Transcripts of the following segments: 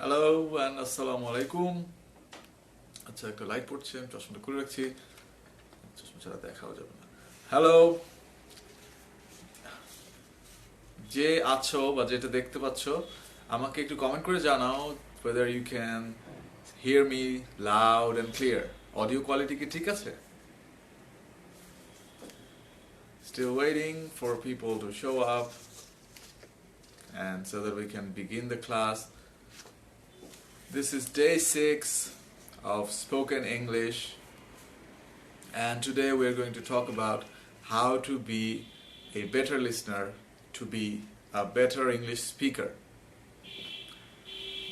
Hello and আসসালামু আলাইকুম। আচ্ছা, একটা লাইট পড়ছে, আমি চশমাটা খুলে রাখছি, চশমা ছাড়া দেখাও যাবে না। হ্যালো, যে আছো বা যেটা দেখতে পাচ্ছ, আমাকে একটু কমেন্ট করে জানাও whether you can hear me loud and clear. Audio quality কি ঠিক আছে? Still waiting for people to show up and so that we can begin the class. This is day 6 of spoken English, and today we are going to talk about how to be a better listener, to be a better English speaker.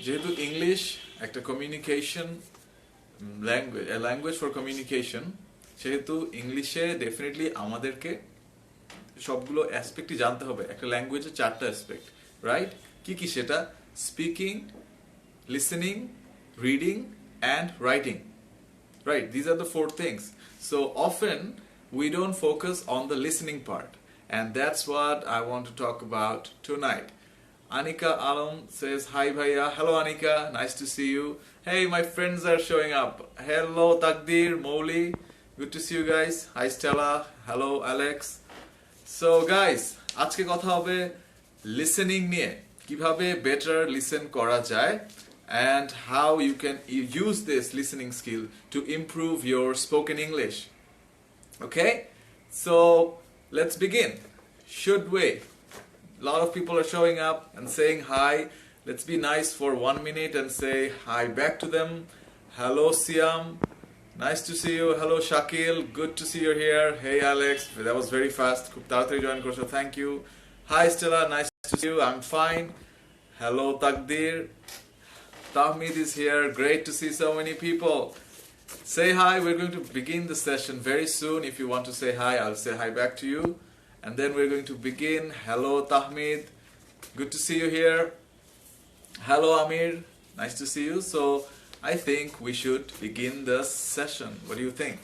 যেহেতু English একটা communication language, a language for communication, সেহেতু ইংলিশে definitely আমাদেরকে সবগুলো অ্যাসপেক্টই জানতে হবে। একটা ল্যাঙ্গুয়েজের 4টা অ্যাসপেক্ট, রাইট? কি কি সেটা? Speaking, listening, reading, and writing. Right, these are the 4 things. So often we don't focus on the listening part, and that's what I want to talk about tonight. Anika Alam says, hi Bhaiya. Hello Anika, nice to see you. Hey, my friends are showing up. Hello Takdir, Moli, good to see you guys. Hi Stella, hello Alex. So guys, আজকে কথা হবে listening নিয়ে, কিভাবে better listen করা যায়, and how you can use this listening skill to improve your spoken English. Okay, so let's begin. Should we? A lot of people are showing up and saying hi. Let's be nice for 1 minute and say hi back to them. Hello Siam, nice to see you. Hello Shakil, good to see you here. Hey Alex, that was very fast. খুব তাড়াতাড়ি join করছো, thank you. Hi Stella, nice to see you. I'm fine. Hello Takdir, Tahmid is here. Great to see so many people. Say hi. We're going to begin the session very soon. If you want to say hi, I'll say hi back to you. And then we're going to begin. Hello Tahmid. Good to see you here. Hello Amir. Nice to see you. So I think we should begin the session. What do you think?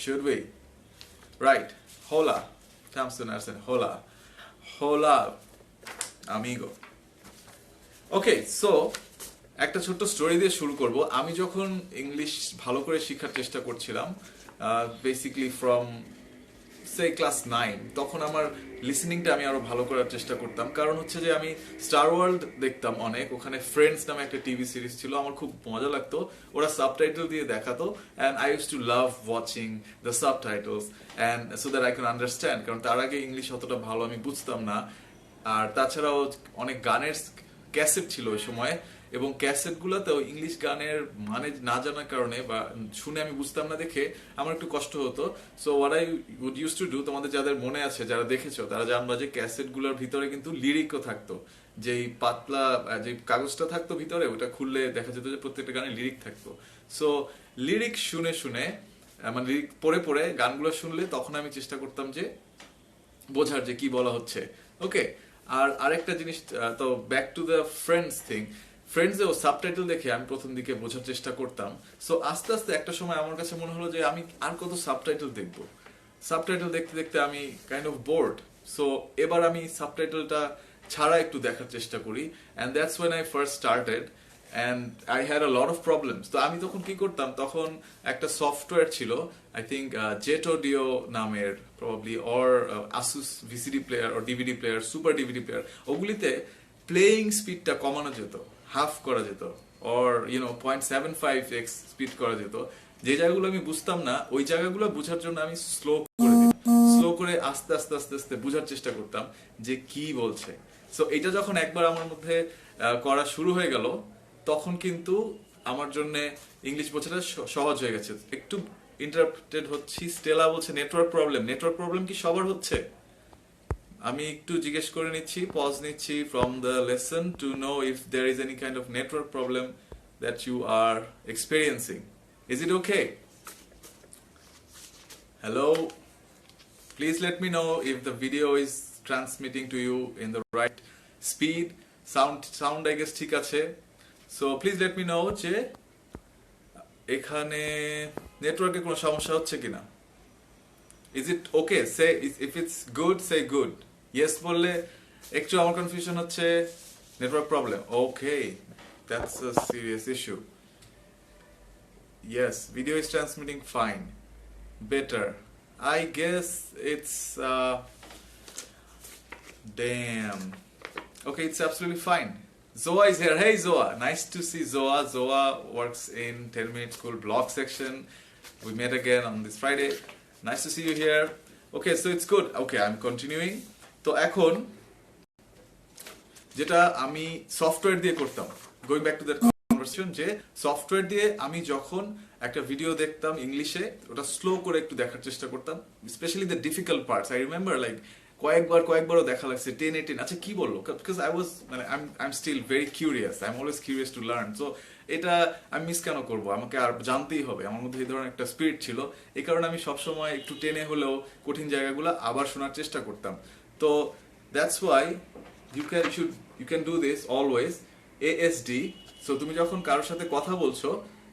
Should we? Right. Hola. Thompson Arsen. Hola. Hola, amigo. Okay, so একটা ছোট্ট story দিয়ে শুরু করব। আমি যখন English ভালো করে শেখার চেষ্টা করছিলাম, বেসিক্যালি ফ্রম সে ক্লাস 9, তখন আমার লিসেনিংটা আমি আরো ভালো করার চেষ্টা করতাম। কারণ হচ্ছে যে আমি স্টার ওয়ার্ল্ড দেখতাম অনেক, ওখানে ফ্রেন্ডস নামে একটা টিভি সিরিজ ছিল, আমার খুব মজা লাগতো। ওরা সাবটাইটেল দিয়ে দেখাতো, and I use to love watching the subtitles and so that I can understand. কারণ তার আগে ইংলিশ অতটা ভালো আমি বুঝতাম না। আর তাছাড়াও অনেক গানের ক্যাসেট ছিল ওই সময়, এবং ক্যাসেটগুলোতেও ইংলিশ গানের মানে না জানার কারণে বা শুনে আমি বুঝতাম না দেখে আমার একটু কষ্ট হতো। So what I would use to do, তোমাদের যাদের মনে আছে, যারা দেখেছো তারা জানবা যে ক্যাসেটগুলোর ভিতরে কিন্তু লিরিকও থাকতো। যেই পাতলা যে কাগজটা থাকতো ভিতরে, ওটা খুললে দেখা যেত যে প্রত্যেকটা গানে লিরিক থাকতো। সো লিরিক শুনে শুনে, মানে লিরিক পড়ে পড়ে গানগুলো শুনলে তখন আমি চেষ্টা করতাম যে বোঝার যে কি বলা হচ্ছে। ওকে, আর আরেকটা জিনিস, তো back to the friends thing. ফ্রেন্ডসেও সাবটাইটেল দেখে আমি প্রথম দিকে বোঝার চেষ্টা করতাম। সো আস্তে আস্তে একটা সময় আমার কাছে মনে হলো যে আমি আর কত সাবটাইটেল দেখবো। সাবটাইটেল দেখতে দেখতে আমি কাইন্ড অফ বোর্ড। সো এবার আমি সাবটাইটেলটা ছাড়া একটু দেখার চেষ্টা করি, and that's when I first started and I had a lot of problems. তো আমি তখন কি করতাম, তখন একটা সফটওয়্যার ছিল, আই থিঙ্ক জেট অডিও নামের, probably, or Asus VCD player or DVD player, super DVD player, ওগুলিতে প্লেয়িং স্পিডটা কমানো যেত, হাফ করা যেত, অর 0.75x স্পিড করা যেত। যে জায়গাগুলো আমি বুঝতাম না, ওই জায়গাগুলো বোঝার জন্য আমি স্লো করে আস্তে আস্তে আস্তে আস্তে বোঝার চেষ্টা করতাম যে কি বলছে। সো এটা যখন একবার আমার মধ্যে করা শুরু হয়ে গেল, তখন কিন্তু আমার জন্য ইংলিশ বোঝাটা সহজ হয়ে গেছে। একটু ইন্টারাপ্টেড হচ্ছি, স্টেলা বলছে নেটওয়ার্ক প্রবলেম। নেটওয়ার্ক প্রবলেম কি সবার হচ্ছে? আমি একটু জিজ্ঞেস করে নিচ্ছি, পজ নিচ্ছি from the lesson to know if there is any kind of network problem that you are experiencing. Is it okay? Hello? Please let me know if the video is transmitting to you in the right speed. Sound I guess ঠিক আছে. So please let me know যে এখানে নেটওয়ার্কে কোনো সমস্যা হচ্ছে কিনা। Is it okay? Say if it's good, say good. Yes বললে একটু আমার কনফিউশন হচ্ছে, network problem. Okay, That's a serious issue. Yes, video is transmitting fine. Better. I guess it's damn. Okay, it's absolutely fine. Zoa is here. Hey Zoa, nice to see Zoa. Zoa works in 10 Minute School blog section. We met again on this Friday. Nice to see you here. Okay, so it's good. Okay, I'm continuing. তো এখন যেটা আমি software দিয়ে করতাম, going back to that conversation, যে software দিয়ে আমি যখন একটা ভিডিও দেখতাম ইংলিশে, ওটা স্লো করে একটু দেখার চেষ্টা করতাম, specially the difficult parts. I remember like কয়েকবারও দেখা লাগছে 10-18 আচ্ছা কি বললো, বিকজ আই ওয়াজ মানে I am still very curious, I am always curious to learn. So এটা আমি মিস কেন করবো, আমাকে আর জানতেই হবে, আমার মধ্যে এই ধরনের একটা স্পিরিট ছিল। এই কারণে আমি সবসময় একটু টেনে হলেও কঠিন জায়গাগুলো আবার শোনার চেষ্টা করতাম। তো that's why you can do this always. ASD. So তুমি যখন কারোর সাথে কথা বলছো,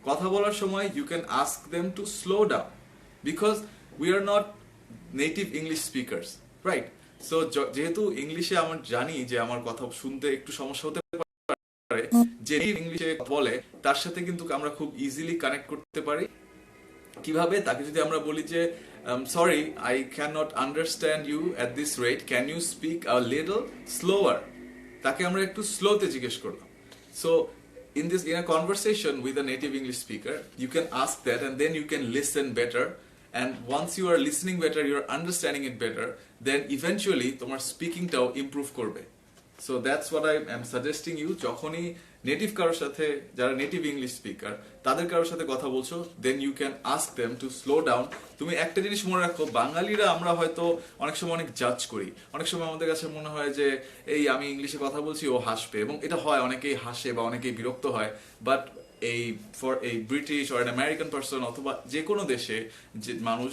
কথা বলার সময় you can ask them to slow down because we are not native English speakers, right? So যেহেতু ইংলিশে আমার জানি যে আমার কথা শুনতে একটু সমস্যা হতে পারে, যে ইংলিশে বলে তার সাথে কিন্তু আমরা খুব ইজিলি কানেক্ট করতে পারি। কিভাবে? তাকে যদি আমরা বলি যে sorry I can not understand you at this rate, can you speak a little slower, তাকে আমরা একটু স্লোতে জিজ্ঞেস করলাম। So in a conversation with a native English speaker, you can ask that and then you can listen better, and once you are listening better, you are understanding it better, then eventually তোমার স্পিকিংটাও improve করবে। So that's what I am suggesting you. যখনই native কারোর সাথে, যারা native English speaker, তাদের কারোর সাথে কথা বলছো, then you can ask them to slow down. তুমি একটা জিনিস মনে রাখো, বাঙালিরা আমরা হয়তো অনেক সময় অনেক জাজ করি, অনেক সময় আমাদের কাছে মনে হয় যে এই আমি ইংলিশে কথা বলছি ও হাসবে, এবং এটা হয়, অনেকেই হাসে বা অনেকেই বিরক্ত হয়। বাট ফর এই ব্রিটিশ অর আমেরিকান পারসন অথবা যে কোনো দেশে যে মানুষ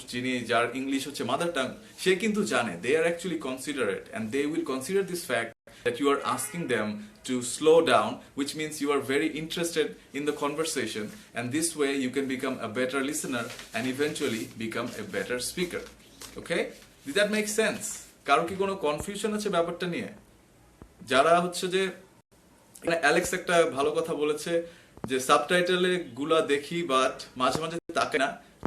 যার ইংলিশ হচ্ছে মাদার টাং, সে কিন্তু জানে they are actually considerate and they will consider this fact that you are asking them to slow down, which means you are very interested in the conversation, and this way you can become a better listener and eventually become a better speaker. Okay? Did that make sense? কারো কি কোনো confusion আছে ব্যাপারটা নিয়ে? যারা হচ্ছে যে Alex একটা ভালো কথা বলেছে যে সাবটাইটেলে গুলা দেখি বাট মাঝে মাঝে তাকে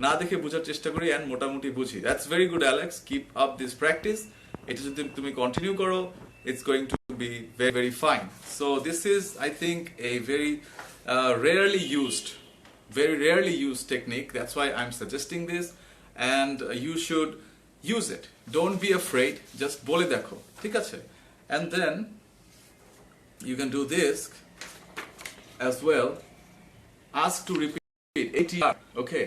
না দেখে বোঝার চেষ্টা করি এন্ড মোটামুটি বুঝি। That's very good Alex, keep up this practice. এটা যদি তুমি কন্টিনিউ করো, it's going to be very, very fine. So this is, I think, a very rarely used technique. That's why I'm suggesting this, and you should use it. Don't be afraid, just bole dekho, ঠিক আছে? And then you can do this as well. Ask to repeat ATR, okay?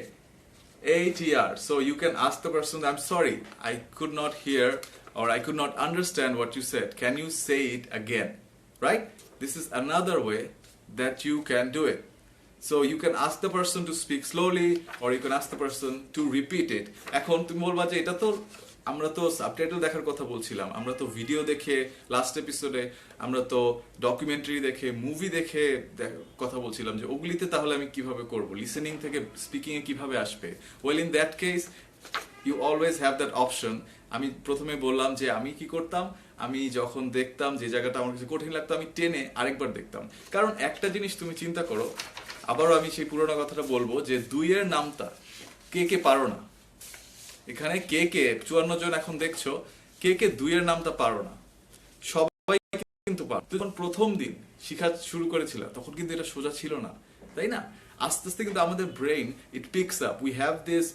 ATR. So you can ask the person, I'm sorry, I could not hear or I could not understand what you said. Can you say it again? Right? This is another way that you can do it. So you can ask the person to speak slowly or you can ask the person to repeat it. এখন তুমি বলবা যে এটা তো আমরা তো subtitle দেখার কথা বলছিলাম, আমরা তো ভিডিও দেখে লাস্ট এপিসোডে, আমরা তো ডকুমেন্টারি দেখে, মুভি দেখে কথা বলছিলাম, যে ওগুলিতে তাহলে আমি কিভাবে করব, লিসেনিং থেকে স্পিকিং এ কিভাবে আসবে? Well, in that case you always have that option. আমি প্রথমে বললাম যে আমি কি করতাম, আমি যখন দেখতাম যে জায়গাটা আমার কাছে কঠিন লাগতো, আমি টেনে আরেকবার দেখতাম। কারণ একটা জিনিস তুমি চিন্তা করো, আবারও আমি সেই পুরোনো কথাটা বলবো, যে 2 এর নামটা কে পারো না। এখানে কে 54 জন এখন দেখছো, কে 2 এর নামটা পারো না, সবাই কিন্তু পারো। যখন প্রথম দিন শিখা শুরু করেছিলাম তখন কিন্তু এটা সোজা ছিল না, তাই না? আস্তে আস্তে কিন্তু আমাদের brain it peaks up. We have this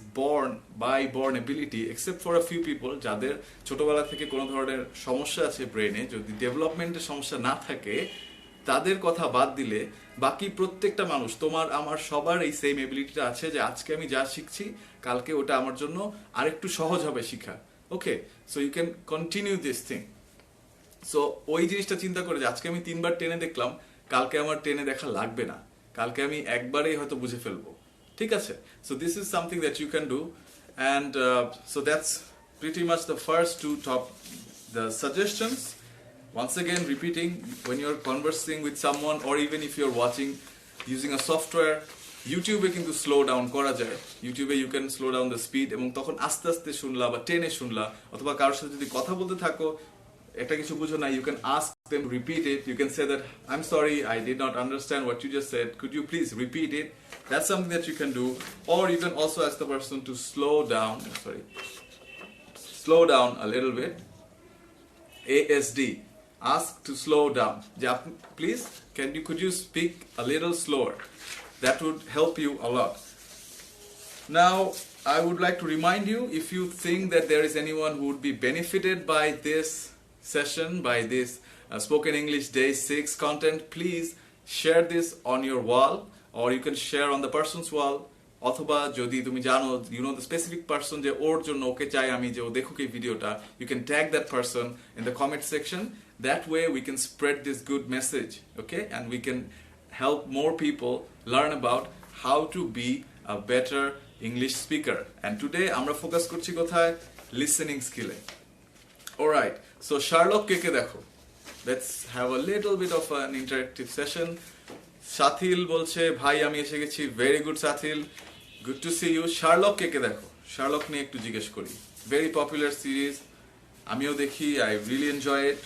born ability, except for a few people যাদের ছোটবেলা থেকে কোনো ধরনের সমস্যা আছে ব্রেইনে, যদি ডেভেলপমেন্টের সমস্যা না থাকে, তাদের কথা বাদ দিলে বাকি প্রত্যেকটা মানুষ, তোমার আমার সবার এই সেম এবিলিটিটা আছে, যে আজকে আমি যা শিখছি কালকে ওটা আমার জন্য আরেকটু সহজ হবে শিখা। Okay, so you can continue this thing. সো ওই জিনিসটা চিন্তা করে যে আজকে আমি 3 বার টেনে দেখলাম, কালকে আমার টেনে দেখা লাগবে না, কালকে আমি একবারেই হয়তো বুঝে ফেলবো, ঠিক আছে? So this is something that you can do, and so that's pretty much the first to top the suggestions. Once again, repeating, when you're conversing with someone or even if you're watching using a software, YouTube এ কিন্তু slow down করা যায়। ইউটিউবে you can slow down the speed, এবং তখন আস্তে আস্তে শুনলা বা টেনে শুনলা, অথবা কারোর সাথে যদি কথা বলতে থাকো, একটা কিছু বুঝো না, you can ask them to repeat it. You can say that, I'm sorry, I did not understand what you just said. Could you please repeat it? That's something that you can do. Or you can also ask the person to slow down a little bit. ASD. Ask to slow down. Please, could you speak a little slower? That would help you a lot. Now, I would like to remind you, if you think that there is anyone who would be benefited by this session, by this Spoken English Day 6 content, please share this on your wall, or you can share on the person's wall. অথবা যদি তুমি জানো, you know the specific person যে ওর জন্য ওকে চাই আমি যে ও দেখুক এই ভিডিওটা, you can tag that person in the comment section. That way we can spread this good message, okay? And we can help more people learn about how to be a better English speaker. And today আমরা focus করছি কোথায়? Listening skill. Alright, so Sherlock কে দেখো. Let's have a little bit of an interactive session. Sathil বলছে ভাই আমি এসে গেছি, very good Sathil, good to see you. Sherlock কে দেখো, শার্লক নিয়ে একটু জিজ্ঞেস করি। ভেরি পপুলার সিরিজ, আমিও দেখি, আই রিয়েলি এনজয় ইট।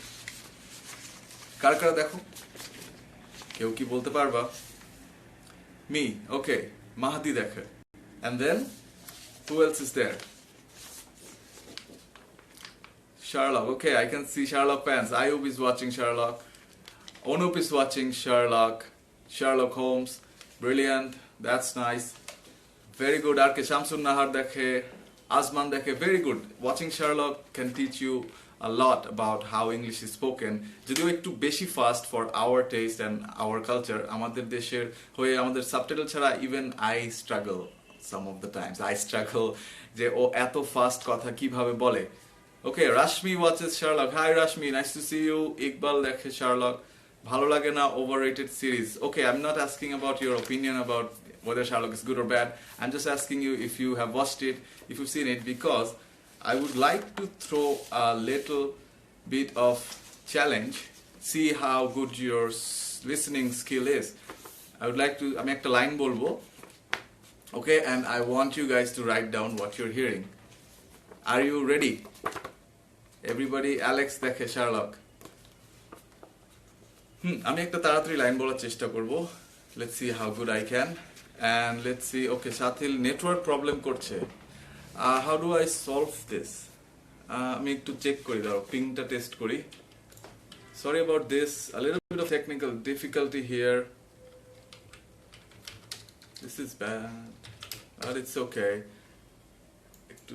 কার কারা দেখো, কেউ কি বলতে পারবা? মি, ওকে, মাহাদি দেখে। And then who else is there? Sherlock, okay, I can see Sherlock fans. Ayub is watching Sherlock, Onup is watching Sherlock Holmes, brilliant, that's nice, very good. Arke Shamsun Nahar dekhe, Azman dekhe, very good. Watching Sherlock can teach you a lot about how English is spoken. যদিও একটু বেশি fast for our taste and our culture. আমাদের দেশের হয়ে আমাদের subtitle ছাড়া even I struggle some of the times. I struggle যে ও এত ফাস্ট কথা কিভাবে বলে। Okay, Rashmi watches Sherlock. Hi Rashmi, nice to see you. Iqbal দেখে Sherlock. ভালো লাগে না, overrated series. Okay, I'm not asking about your opinion about whether Sherlock is good or bad. I'm just asking you if you have watched it, if you've seen it, because I would like to throw a little bit of challenge, see how good your listening skill is. I would like to, আমি একটা line বলবো, okay, and I want you guys to write down what you're hearing. Are you ready? Everybody, Alex দেখে Sherlock. আমি একটা তাড়াতাড়ি line বলার চেষ্টা করব। Let's see how good I can. And let's see, okay, Sathil network problem করছে। How do I solve this? আমি একটু চেক করি, দাও পিংটা টেস্ট করি। Sorry about this, a little bit of technical difficulty here. This is bad, but it's okay. একটু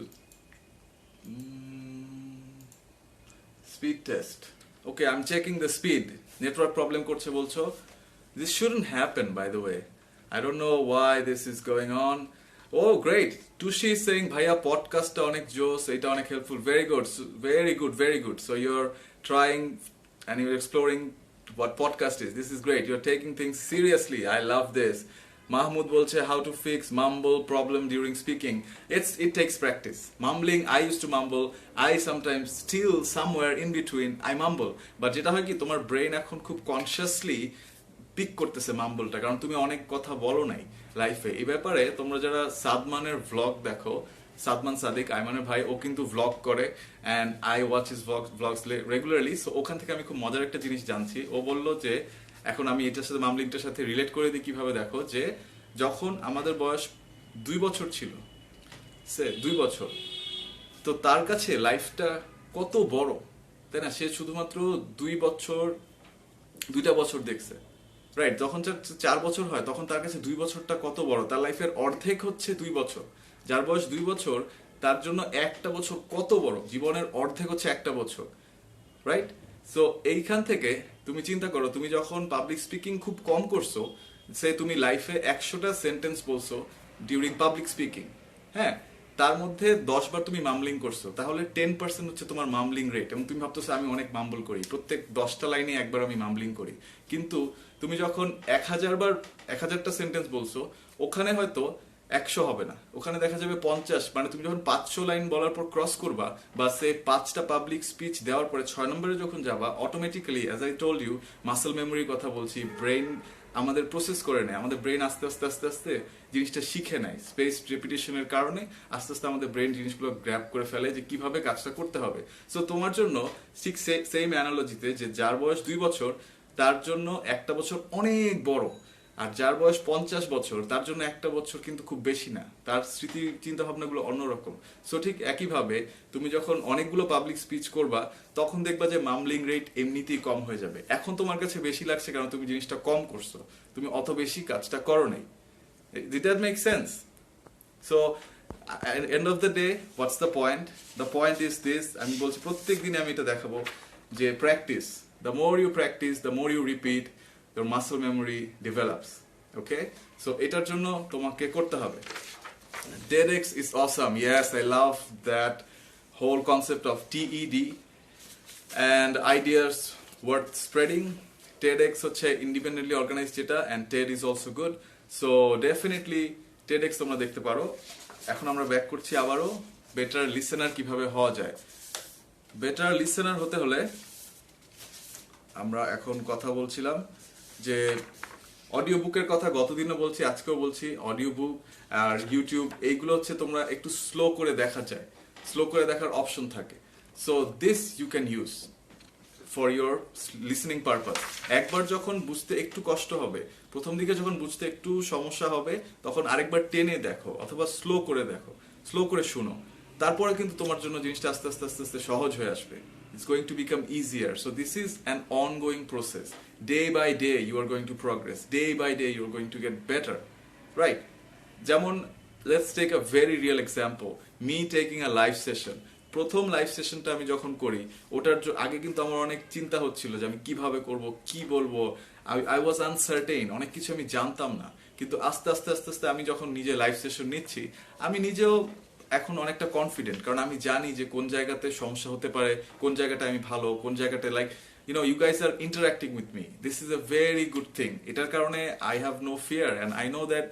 speed test. Okay, I'm checking the speed. Network problem korche bolcho. This shouldn't happen, by the way. I don't know why this is going on. Oh, great. Tushi is saying, Bhaiya, podcast ta onek jose, eta onek helpful. Very good, very good. So you're trying and you're exploring what podcast is. This is great. You're taking things seriously. I love this. Mahmoud bolche, how to fix mumble problem during speaking. It takes practice. Mumbling, I used to mumble. I sometimes still somewhere in between I mumble. But যেটা হয় কি তোমার brain এখন খুব consciously pick করতেছে মাম্বলটা, কারণ তুমি অনেক কথা বলো নাই লাইফে। এই ব্যাপারে তোমরা যারা সাদমানের ভ্লগ দেখো, সাদমান সাদিক আইমানের ভাই, ও কিন্তু ভ্লগ করে and I watch his vlogs regularly. So ওখান থেকে আমি খুব মজার একটা জিনিস জানছি। ও বললো যে এখন আমি এটার সাথে মামলিংটার সাথে রিলেট করে দিই কিভাবে, দেখো যে যখন আমাদের বয়স 2 বছর ছিল, সে 2 বছর, তো তার কাছে লাইফটা কত বড়, তাই না? সে শুধুমাত্র 2টা বছর দেখছে, রাইট? যখন 4 বছর হয় তখন তার কাছে 2 বছরটা কত বড়, তার লাইফের অর্ধেক হচ্ছে 2 বছর। যার বয়স 2 বছর তার জন্য একটা বছর কত বড়, জীবনের অর্ধেক হচ্ছে একটা বছর, রাইট? সো এইখান থেকে তুমি চিন্তা করো, তুমি যখন পাবলিক স্পিকিং খুব কম করছো, সে তুমি লাইফে 100টা সেন্টেন্স বলছো ডিউরিং পাবলিক স্পিকিং, হ্যাঁ, তার মধ্যে 10 বার তুমি মামলিং করছো, তাহলে 10% হচ্ছে তোমার মামলিং রেট। এবং তুমি ভাবতেছো আমি অনেক মাম্বল করি, প্রত্যেক 10টা লাইনে একবার আমি মামলিং করি। কিন্তু তুমি যখন 1000টা সেন্টেন্স বলছো, ওখানে হয়তো 100 হবে না, ওখানে দেখা যাবে 50। মানে তুমি যখন 500 লাইন বলার পর ক্রস করবা বা সে 5টা পাবলিক স্পিচ দেওয়ার পরে 6 নম্বরে যখন যাবা, automatically as I told you, muscle মেমোরির কথা বলছি, ব্রেন আমাদের প্রসেস করে নেয়, আমাদের ব্রেন আস্তে আস্তে আস্তে আস্তে জিনিসটা শিখে নেয়। স্পেস রেপিটেশনের কারণে আস্তে আস্তে আমাদের ব্রেন জিনিসগুলো গ্র্যাব করে ফেলে যে কিভাবে কাজটা করতে হবে। সো তোমার জন্য ঠিক সেম অ্যানালজিতে, যে যার বয়স 2 বছর তার জন্য একটা বছর অনেক বড়, আর যার বয়স 50 বছর তার জন্য একটা বছর কিন্তু খুব বেশি না, তার স্মৃতি চিন্তা ভাবনাগুলো অন্যরকম। সো ঠিক একইভাবে তুমি যখন অনেকগুলো পাবলিক স্পিচ করবা, তখন দেখবা যে মামলিং রেট এমনিতেই কম হয়ে যাবে। এখন তোমার কাছে বেশি লাগছে কারণ তুমি জিনিসটা কম করছো, তুমি অত বেশি কাজটা করো নাই। Did that make sense? So at the end of the day, what's the point? The point is this, আমি বলছি প্রত্যেক দিনে আমি এটা দেখাবো যে practice, the more you practice, the more you repeat, your muscle memory develops. Okay? So এটার জন্য তোমাকে করতে হবে। TEDx is awesome. Yes, I love that whole concept of TED and ideas worth spreading. TEDx হচ্ছে independently organized যেটা, and TED is also good. So definitely TEDx তোমরা দেখতে পারো। এখন আমরা ব্যাক করছি আবারও, বেটার লিসেনার কিভাবে হওয়া যায়। বেটার লিসেনার হতে হলে আমরা এখন কথা বলছিলাম যে অডিও বুকের কথা, গতদিনও বলছি, আজকেও বলছি। অডিও বুক আর ইউটিউব এইগুলো হচ্ছে তোমরা একটু স্লো করে দেখা যায়, স্লো করে দেখার অপশন থাকে। So this you can use for your listening purpose. একবার যখন বুঝতে একটু কষ্ট হবে, প্রথম দিকে যখন বুঝতে একটু সমস্যা হবে, তখন আরেকবার টেনে দেখো অথবা স্লো করে দেখো, স্লো করে শুনো। তারপরে কিন্তু তোমার জন্য জিনিসটা আস্তে আস্তে আস্তে আস্তে সহজ হয়ে আসবে। It's going to become easier. So this is an ongoing process. Day by day you are going to progress. Day by day you are going to get better. Right? যেমন let's take a very real example. Me taking a live session. প্রথম live সেশনটা আমি যখন করি, ওটার আগে কিন্তু আমার অনেক চিন্তা হচ্ছিল যে আমি কিভাবে করব, কি বলবো। আই ওয়াজ আনসার্টেইন, অনেক কিছু আমি জানতাম না। কিন্তু আস্তে আস্তে আস্তে আস্তে আমি যখন নিজে লাইভ সেশন নিচ্ছি, আমি নিজেও এখন অনেকটা কনফিডেন্ট, কারণ আমি জানি যে কোন জায়গাতে সমস্যা হতে পারে, কোন জায়গাটা আমি ভালো, কোন জায়গাটা like you guys are interacting with me. This is a very good thing. এটার কারণে I have no fear and I know that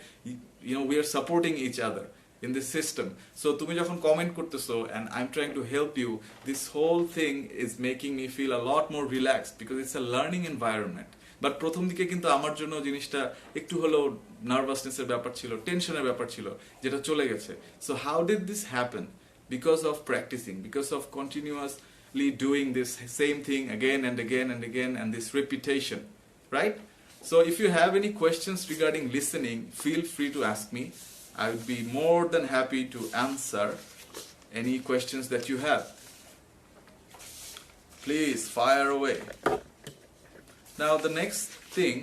we are supporting each other in this system. So তুমি যখন কমেন্ট করতেছো and I'm trying to help you, this whole thing is making me feel a lot more relaxed because it's a learning environment. But প্রথম দিকে কিন্তু আমার জন্য জিনিসটা একটু হলেও নার্ভাসনেসের ব্যাপার ছিল, টেনশনের ব্যাপার ছিল, যেটা চলে গেছে। So how did this happen? Because of practicing, because of continuously doing this same thing again and again and again and this repetition, right? So if you have any questions regarding listening, feel free to ask me. I would be more than happy to answer any questions that you have. Please fire away. Now the next thing,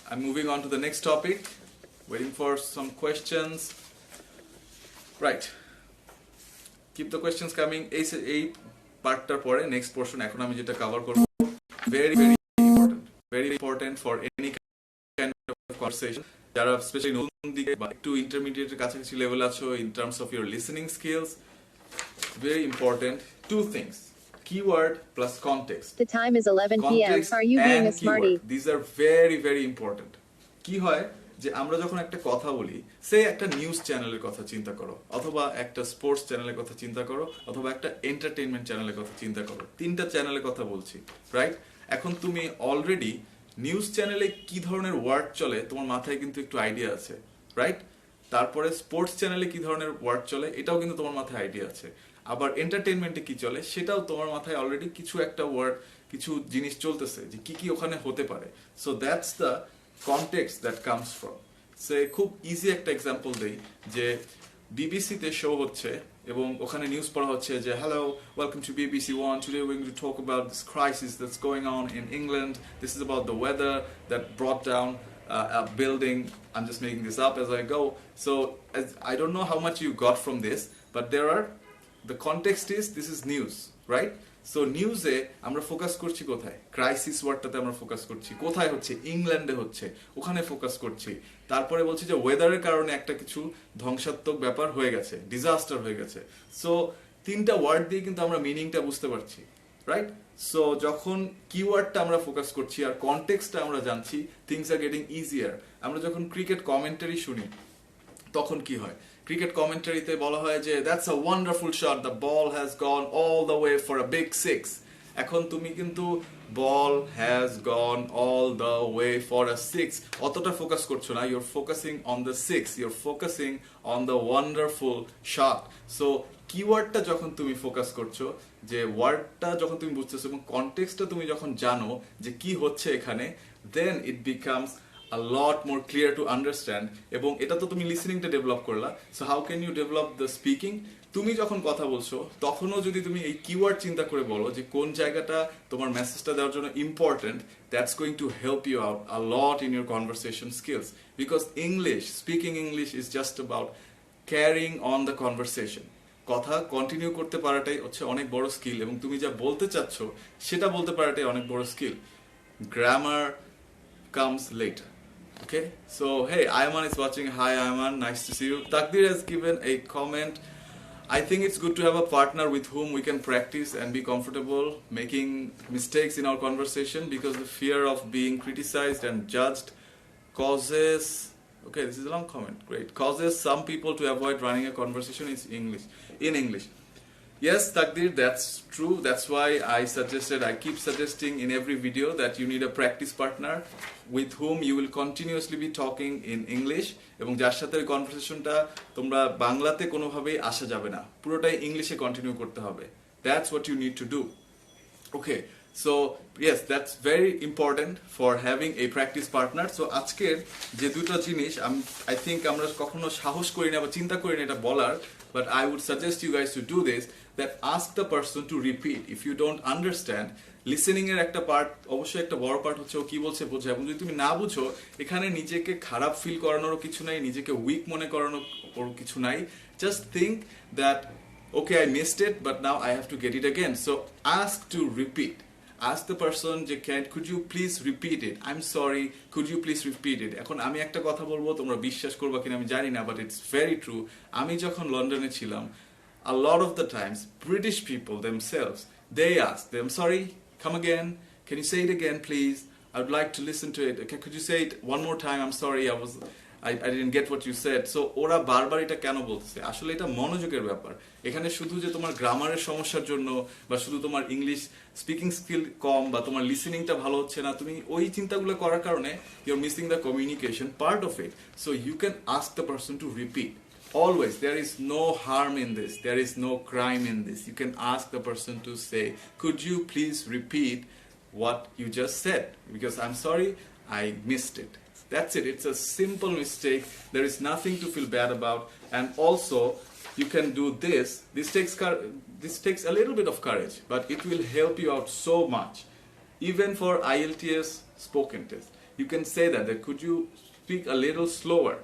I'm moving on to the next topic, waiting for some questions. Right, keep the questions coming. এই পার্টটার পরে next portion এখন আমি যেটা cover করব, very important for any kind of conversation. যারা specially নতুন দিকে বা একটু ইন্টারমিডিয়েটের কাছাকাছি লেভেল আছো in terms of your listening skills, very important two things: keyword plus context. The time is 11 p.m. Context Are you being a and smarty? keyword. These are very very important. কি হয় যে আমরা যখন একটা কথা বলি, সে একটা নিউজ চ্যানেলের কথা চিন্তা করো, অথবা একটা স্পোর্টস চ্যানেলের কথা চিন্তা করো, অথবা একটা এন্টারটেইনমেন্ট চ্যানেলের কথা চিন্তা করো, তিনটা চ্যানেলের কথা বলছি, রাইট? এখন তুমি অলরেডি নিউজ চ্যানেলে কি ধরনের ওয়ার্ড চলে তোমার মাথায় কিন্তু একটু আইডিয়া আছে, রাইট? তারপরে স্পোর্টস চ্যানেলে কি ধরনের ওয়ার্ড চলে এটাও কিন্তু তোমার মাথায় আইডিয়া আছে। আবার এন্টারটেইনমেন্টে কি চলে সেটাও তোমার মাথায় অলরেডি কিছু একটা ওয়ার্ড, কিছু জিনিস চলতেছে যে কি কি ওখানে হতে পারে। So that's the context that comes from. সে খুব ইজি একটা এক্সাম্পল দেই, যে বিবিসিতে শো হচ্ছে এবং ওখানে নিউজ পড়া হচ্ছে যে hello, welcome to BBC one, today we going to talk about this crisis that's going on in England, this is about the weather that ব্রট down a building. I'm just making this up as I go. So I don't know how much you got from this, but the context is this is news, right? So নিউজে আমরা focus করছি কোথায়? Crisis ওয়ার্ডটাতে আমরা focus করছি। কোথায় হচ্ছে? ইংল্যান্ডে হচ্ছে, ওখানে ফোকাস করছি। তারপরে বলছি যে ওয়েদারের কারণে একটা কিছু ধ্বংসাত্মক ব্যাপার হয়ে গেছে, ডিজাস্টার হয়ে গেছে। সো তিনটা ওয়ার্ড দিয়ে কিন্তু আমরা মিনিংটা বুঝতে পারছি, রাইট? সো যখন কিওয়ার্ডটা আমরা ফোকাস করছি আর কনটেক্সটটা আমরা জানছি, থিংস আর গেটিং ইজিয়ার। আমরা যখন ক্রিকেট কমেন্টারি শুনি তখন কি হয়? ক্রিকেট কমেন্টারিতে বলা হয় যে that's a wonderful shot, the ball has gone all the way for a big six. এখন তুমি কিন্তু ball has gone all the way for a six অতটা ফোকাস করছো না, your focusing on the six, your focusing on the wonderful shot. So কিওয়ার্ডটা যখন তুমি focus করছো, যে ওয়ার্ডটা যখন তুমি বুঝতেছো এবং কনটেক্সটটা তুমি যখন জানো যে কি হচ্ছে এখানে, then it becomes a lot more clear to understand। এবং এটা তো তুমি লিসেনিংটা ডেভেলপ করলা, so how can you develop the speaking? তুমি যখন কথা বলছো তখনও যদি তুমি এই কিওয়ার্ড চিন্তা করে বলো যে কোন জায়গাটা তোমার মেসেজটা দেওয়ার জন্য important, that's going to help you out a lot in your conversation skills. Because English, speaking English is just about carrying on the conversation. কথা কন্টিনিউ করতে পারাটাই হচ্ছে অনেক বড় স্কিল, এবং তুমি যা বলতে চাচ্ছ সেটা বলতে পারাটাই অনেক বড় skill. Grammar comes later. Okay, so hey, Ayman is watching. Hi Ayman, nice to see you. Takdir has given a comment. I think it's good to have a partner with whom we can practice and be comfortable making mistakes in our conversation, because the fear of being criticized and judged causes, okay, this is a long comment, great, causes some people to avoid running a conversation in English. Yes, Takdir, that's true. That's why I keep suggesting in every video that you need a practice partner with whom you will continuously be talking in English, এবং যার সাথে ওই কনভারসেশনটা তোমরা বাংলাতে কোনোভাবেই আসা যাবে না, পুরোটাই ইংলিশে কন্টিনিউ করতে হবে। That's what you need to do. Okay, so yes, that's very important for having a practice partner. So আজকের যে দুটো জিনিস I think আমরা কখনো সাহস করি না বা চিন্তা করি না এটা বলার, but I would suggest you guys to do this, that ask the person to repeat if you don't understand. Listening এর একটা পার্ট, অবশ্যই একটা বড় পার্ট হচ্ছে ও কি বলছে বোঝা, এবং যদি তুমি না বুঝো এখানে নিজেকে খারাপ ফিল করানোরও কিছু নাই, নিজেকে উইক মনে করানোর কিছু নাই। Just think that okay, I missed it, but now I have to get it again. So ask to repeat. Ask the person যে could you please repeat it? I'm sorry, could you please repeat it? এখন আমি একটা কথা বলবো, তোমরা বিশ্বাস করবা কিনা আমি জানি না, but it's very true. আমি যখন লন্ডনে ছিলাম, a lot of the times British people themselves, they ask them, sorry, come again, can you say it again please? I would like to listen to it. Okay, could you say it one more time? I'm sorry, I didn't get what you said. So ওরা বারবার এটা কেন বলতেছে? আসলে এটা মনোযোগের ব্যাপার। এখানে শুধু যে তোমার গ্রামারের সমস্যার জন্য বা শুধু তোমার ইংলিশ স্পিকিং স্কিল কম বা তোমার লিসেনিংটা ভালো হচ্ছে না, তুমি ওই চিন্তাগুলো করার কারণে you're missing the communication part of it. So you can ask the person to repeat. Always, there is no harm in this. There is no crime in this. You can ask the person to say, could you please repeat what you just said? Because I'm sorry, I missed it. That's it. It's a simple mistake. There is nothing to feel bad about. And also, you can do this. This takes a little bit of courage, but it will help you out so much. Even for IELTS spoken test, you can say that could you speak a little slower?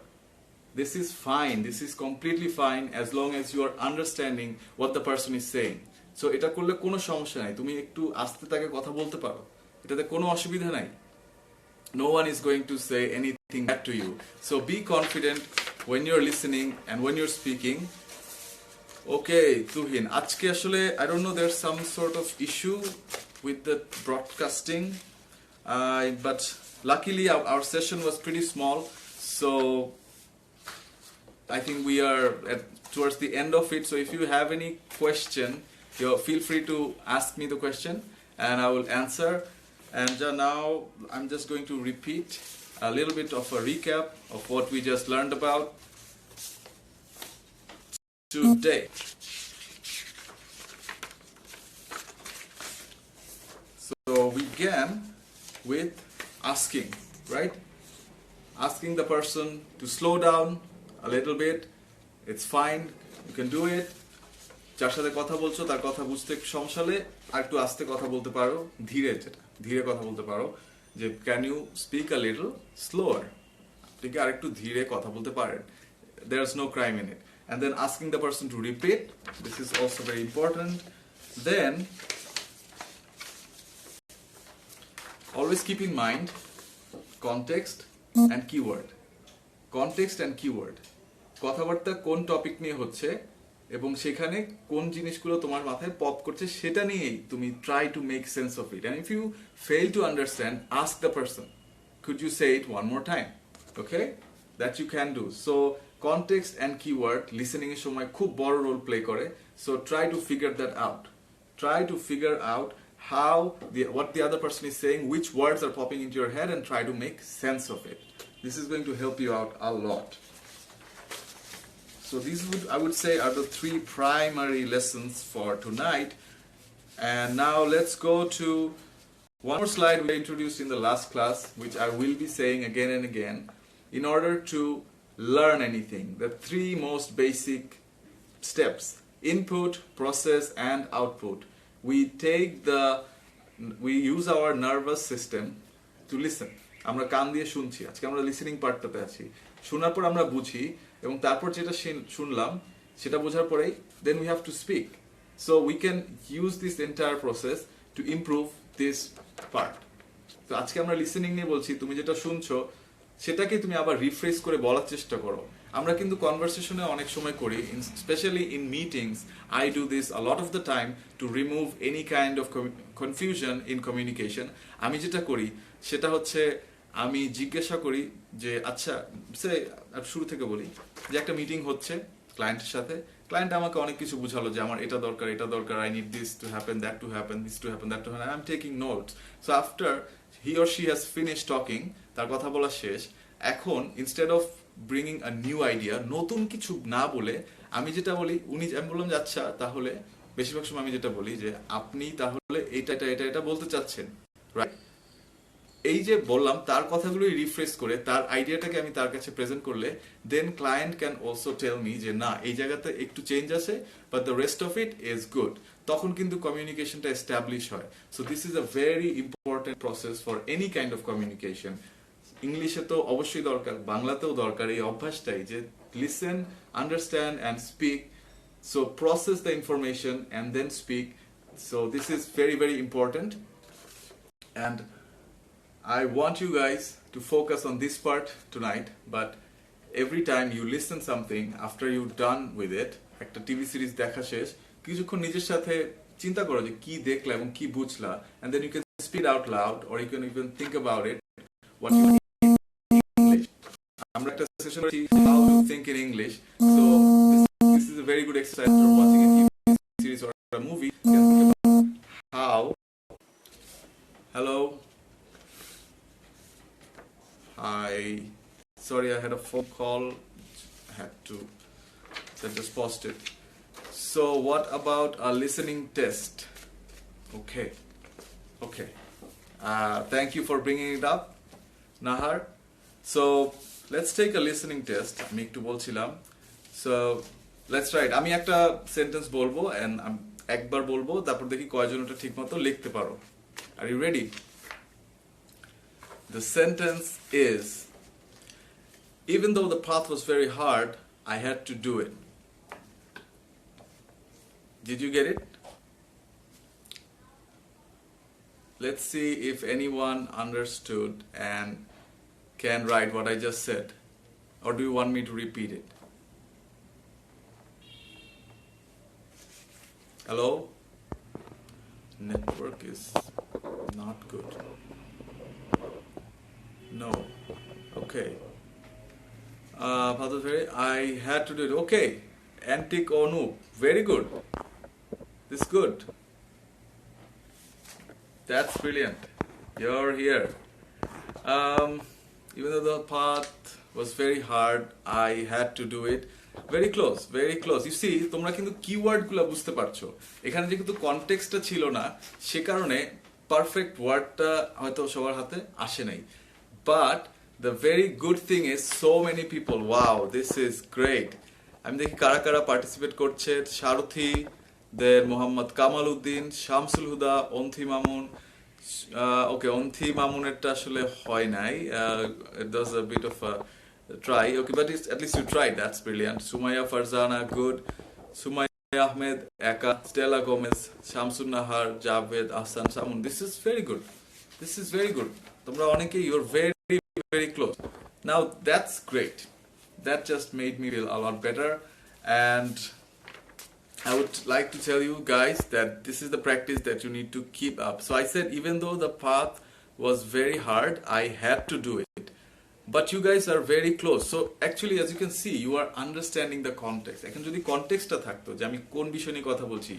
This is fine. This is completely fine as long as you are understanding what the person is saying. So এটা করলে কোনো সমস্যা নাই, তুমি একটু আস্তে তাকে কথা বলতে পারো, এটাতে কোনো অসুবিধা নাই। No one is going to say anything bad to you. So be confident when you're listening and when you're speaking. Okay, Tuhin, আজকে আসলে I don't know, there's some sort of issue with the broadcasting, but luckily our session was pretty small, so I think we are towards the end of it. So if you have any question, feel free to ask me the question and I will answer. And now I'm just going to repeat a little bit of a recap of what we just learned about today. So we began with asking, right? Asking the person to slow down a little bit. It's fine, you can do it. যার সাথে কথা বলছো তার কথা বুঝতে সমস্যা হলে আর একটু আস্তে কথা বলতে পারো, ধীরে কথা বলতে পারো, যে can you speak a little slower, ঠিক আছে, আর একটু ধীরে কথা বলতে পারেন, there is no crime in it. And then asking the person to repeat, this is also very important. Then always keep in mind context and keyword. Context and keyword, কথাবার্তা কোন টপিক নিয়ে হচ্ছে এবং সেখানে কোন জিনিসগুলো তোমার মাথায় পপ করছে সেটা নিয়েই তুমি try to make sense of it, and if you fail to understand ask the person, could you say it one more time? Okay, that you can do. So context and keyword listening এর সময় খুব বড় role play করে, so try to figure that out. Try to figure out how what the other person is saying, which words are popping into your head, and try to make sense of it. This is going to help you out a lot. So these I would say are the 3 primary lessons for tonight. And now let's go to one more slide we introduced in the last class, which I will be saying again and again. In order to learn anything, the 3 most basic steps: input, process, and output. We use our nervous system to listen. আমরা কান দিয়ে শুনছি, আজকে আমরা listening পার্টটাতে আছি। শোনার পর আমরা বুঝি এবং তারপর যেটা শুনলাম সেটা বোঝার পরেই then we have to speak. So we can use this entire process to improve this part. তো আজকে আমরা লিসেনিং নিয়ে বলছি, তুমি যেটা শুনছো সেটাকে তুমি আবার রিফ্রেশ করে বলার চেষ্টা করো। আমরা কিন্তু কনভারসেশনে অনেক সময় করি, specially in meetings, I do this a lot of the time to remove any kind of confusion in communication. আমি যেটা করি সেটা হচ্ছে আমি জিজ্ঞাসা করি যে আচ্ছা শুরু থেকে বলি যে একটা মিটিং হচ্ছে ক্লায়েন্টের সাথে, ক্লায়েন্ট আমাকে অনেক কিছু বুঝালো যে আমার এটা দরকার, I need this to happen, that to happen, this to happen, that to happen, I am taking notes. So after he or she has finish talking, তার কথা বলা শেষ, এখন instead of bringing a new idea, নতুন কিছু না বলে আমি যেটা বলি, আমি বললাম যে আচ্ছা তাহলে, বেশিরভাগ সময় আমি যেটা বলি যে আপনি তাহলে এটা বলতে চাচ্ছেন, রাইট? এই যে বললাম তার কথাগুলোই রিফ্রেশ করে তার আইডিয়াটাকে আমি তার কাছে প্রেজেন্ট করলে then client can also tell me যে না এই জায়গাতে একটু চেঞ্জ আছে, but the rest of it is good. তখন কিন্তু কমিউনিকেশনটা এস্টাবলিশ হয়। So this is a very important process for any kind of communication. ইংলিশে তো অবশ্যই দরকার, বাংলাতেও দরকার এই অভ্যাসটাই যে listen, understand and speak. So process the information and then speak. So this is very very important, and I want you guys to focus on this part tonight, but every time you listen something, after you're done with it, একটা TV series দেখা শেষ, কিছুক্ষণ নিজের সাথে চিন্তা করো যে কি দেখলা এবং কি বুঝলা, and then you can speak out loud or you can even think about it, what you think in English. আমরা একটা সেশন করছি how to think in English, so this is a very good exercise for watching a TV series or a movie. You can think about how. Hello. Sorry, I had a phone call. I had to, so I just paused it. So what about a listening test? Okay. Thank you for bringing it up, Nahar. So let's take a listening test. আমি একটু বলছিলাম, so let's try it. আমি একটা sentence বলবো and একবার বলবো, তারপর দেখি কয়জন ওটা ঠিকমতো লিখতে পারো। Are you ready? The sentence is, even though the path was very hard, I had to do it. Did you get it? Let's see if anyone understood and can write what I just said. Or do you want me to repeat it? Hello? Network is not good. No. Okay. I had to do it. Okay. Antic or noob. Very good. This is good. That's brilliant. You're here. Even though the path was very hard, I had to do it. Very close, very close. You see, তোমরা কিন্তু কিওয়ার্ডগুলো বুঝতে পারছো। এখানে যে কিন্তু কনটেক্সটটা ছিল না, সে কারণে পারফেক্ট ওয়ার্ডটা হয়তো সবার হাতে আসে নাই। But the very good thing is so many people, wow, this is great. আমি দেখি কারা কারা পার্টিসিপেট করছে। সারথি, দেন মোহাম্মদ কামাল উদ্দিন, শামসুল হুদা, অন্থি মামুন। ওকে, অন্থি মামুনেরটা আসলে হয় নাই। It was a bit of a try. Okay, but at least you tried. That's brilliant. Sumaya Farzana, good. Sumaya Ahmed, Eka, Stella Gomez, Shamsun Nahar, Javed, Ahsan Samun. This is very good. This is very good. তোমরা অনেকে, you're very very close. Now that's great. That just made me feel a lot better, and I would like to tell you guys that this is the practice that you need to keep up. So I said, even though the path was very hard, I had to do it. But you guys are very close. So actually, as you can see, you are understanding the context. এখন যদি কনটেক্সটটা থাকতো যে আমি কোন বিষয় নিয়ে কথা বলছি,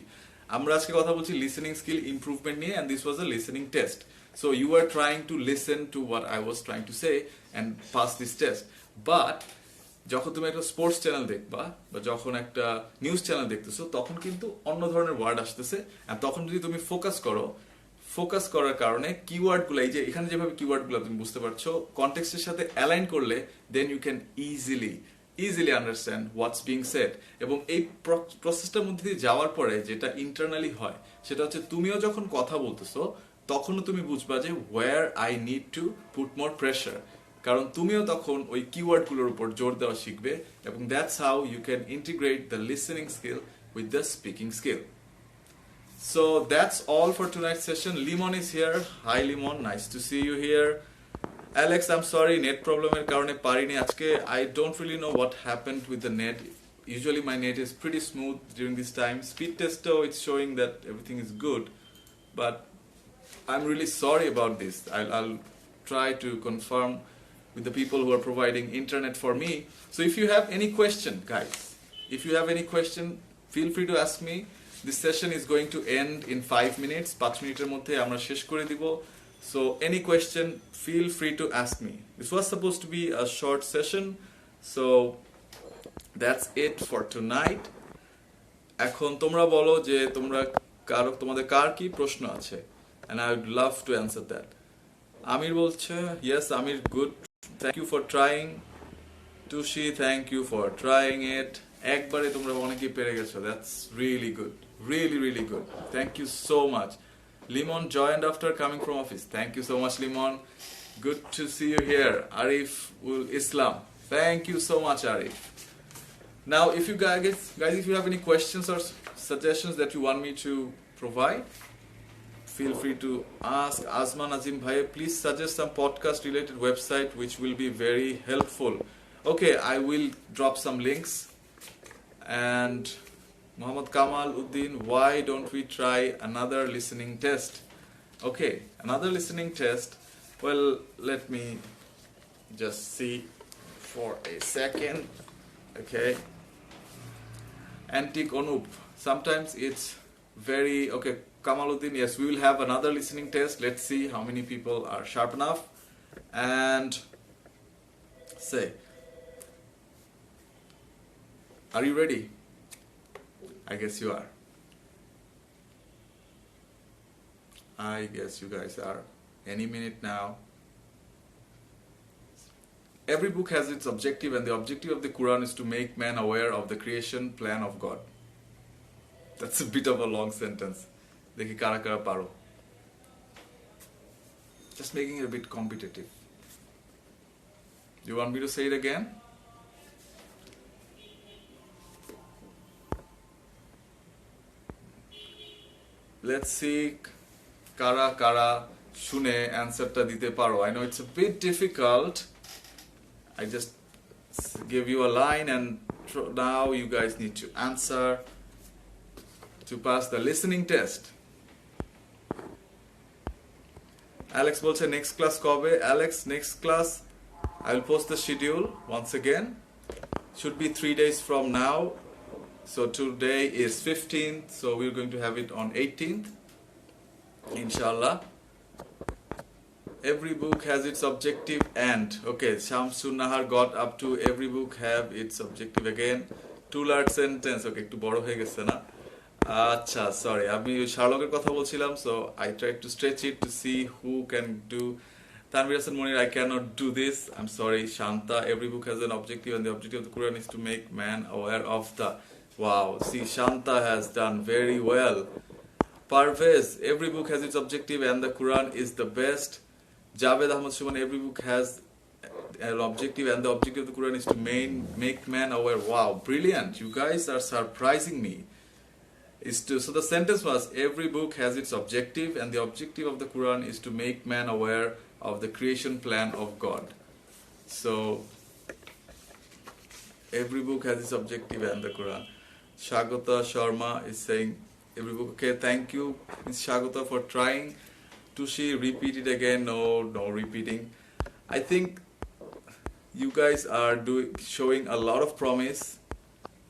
আমরা আজকে কথা বলছি লিসেনিং স্কিল ইমপ্রুভমেন্ট নিয়ে, and this was a listening test. So you are trying to listen to what I was trying to say and pass this test. But যখন তুমি একটা স্পোর্টস চ্যানেল দেখবা বা যখন একটা নিউজ চ্যানেল দেখতেছো, তখন কিন্তু অন্য ধরনের ওয়ার্ড আসতেছে, আর তখন যদি তুমি ফোকাস করার কারণে কিওয়ার্ডগুলো, এই যে এখানে যেভাবে কিওয়ার্ডগুলো তুমি বুঝতে পারছো, কনটেক্সটের সাথে অ্যালাইন করলে then you can easily understand what's being said. এবং এই প্রসেসটার মধ্যে দিয়ে যাওয়ার পরে যেটা ইন্টারনালি হয় সেটা হচ্ছে, তুমিও যখন কথা বলতেছো তখনও তুমি বুঝবা যে where I need to put more pressure, কারণ তুমিও তখন ওই কিওয়ার্ডগুলোর উপর জোর দেওয়া শিখবে, এবং that's how you can integrate the listening skill with the speaking skill. So that's all for tonight's session. Limon is here. Hi Limon, nice to see you here. Alex, I'm sorry, net problem er karone parini ajke. I don't really know what happened with the net. Usually my net is pretty smooth during this time. Speed test though, it's showing that everything is good, but I'm really sorry about this. I'll try to confirm with the people who are providing internet for me. So if you have any question, guys, if you have any question, feel free to ask me. This session is going to end in 5 minutes. 5 মিনিটের মধ্যে আমরা শেষ করে দিব. So any question, feel free to ask me. This was supposed to be a short session. So that's it for tonight. এখন তোমরা বলো যে তোমাদের কার কি প্রশ্ন আছে, and I would love to answer that. আমির বলছে, yes Amir, good, thank you for trying. Tushi, thank you for trying it. একবারে তোমরা অনেকেই পেরে গেছো, that's really good, really good. Thank you so much. Limon joined after coming from office. Thank you so much, Limon. Good to see you here. Arif ul Islam, thank you so much, Arif. Now if you guys, if you have any questions or suggestions that you want me to provide, feel free to ask. Azman Azim Bhai, please suggest some podcast related website which will be very helpful. Okay, I will drop some links. And Muhammad Kamal Uddin, why don't we try another listening test? Okay, another listening test. Well, let me just see for a second. Okay, Antique Onup, sometimes it's very okay. Kamaluddin, yes, we will have another listening test. Let's see how many people are sharp enough. And say, are you ready? I guess you are. I guess you guys are. Any minute now. Every book has its objective, and the objective of the Quran is to make man aware of the creation plan of God. That's a bit of a long sentence. Dekhi kara kara paro. Just making it a bit competitive. You want me to say it again? Let's see kara kara shune answer ta dite paro. I know it's a bit difficult. I just give you a line, and now you guys need to answer to pass the listening test. Alex bolche next class kobe? Alex, next class I will post the schedule once again. Should be 3 days from now. So today is 15th, so we're going to have it on 18th, inshallah. Every book has its objective and, okay, Shamsun Nahar got up to every book have its objective again. Two large sentence, okay, একটু বড় হয়ে গেছে না? আচ্ছা, sorry, আমি শার্লকের কথা বলছিলাম, so I tried to stretch it to see who can do. Tanvir Hasan Monir, I cannot do this. I'm sorry. Shanta, every book has an objective, and the objective of the Quran is to make man aware of the. Wow, see, Shanta has done very well. Parvez, every book has its objective, and the Quran is the best. Javed Ahmad Shuman, every book has an objective, and the objective of the Quran is to make man aware. Wow, brilliant. You guys are surprising me. So the sentence was, every book has its objective, and the objective of the Quran is to make man aware of the creation plan of God. So every book has its objective and the Quran. Shagota Sharma is saying, okay, thank you, Ms. Shagota, for trying. Tushi, repeat it again. No repeating. I think you guys are showing a lot of promise.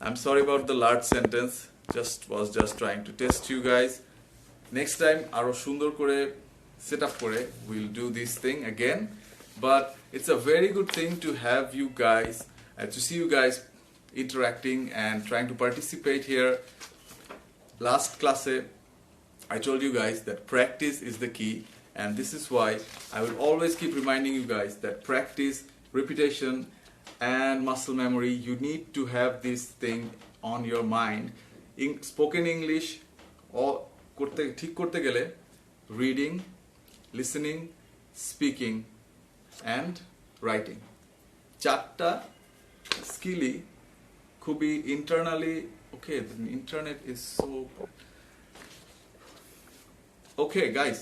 I'm sorry about the large sentence. Was just trying to test you guys. Next time, aro sundor kore set up kore, we'll do this thing again. But it's a very good thing to have you guys, to see you guys interacting and trying to participate here. Last class, I told you guys that practice is the key, and this is why I will always keep reminding you guys that practice, repetition, and muscle memory, you need to have this thing on your mind. In spoken English, ঠিক করতে গেলে reading, listening, speaking, and writing. চারটা স্কিলই খুবই internally, okay, the internet is so... Okay, guys.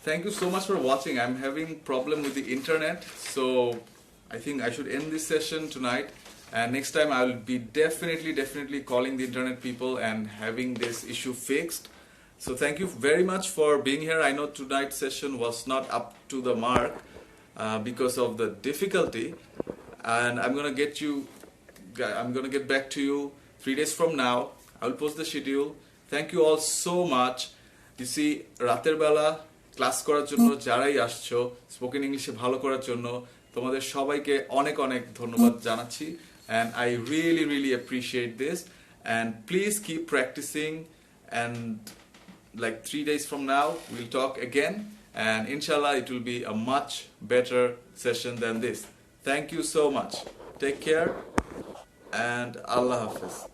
Thank you so much for watching. I'm having problem with the internet, so I think I should end this session tonight. And next time I will be definitely calling the internet people and having this issue fixed. So thank you very much for being here. I know tonight's session was not up to the mark because of the difficulty. And I'm gonna get back to you 3 days from now. I will post the schedule. Thank you all so much. You see, রাতের বেলা class করার জন্য যারাই আসছো, spoken ইংলিশে ভালো করার জন্য তোমাদের সবাইকে অনেক ধন্যবাদ জানাচ্ছি. And I really appreciate this. And please keep practicing. And like 3 days from now, we'll talk again. And inshallah, it will be a much better session than this. Thank you so much. Take care. And Allah Hafiz.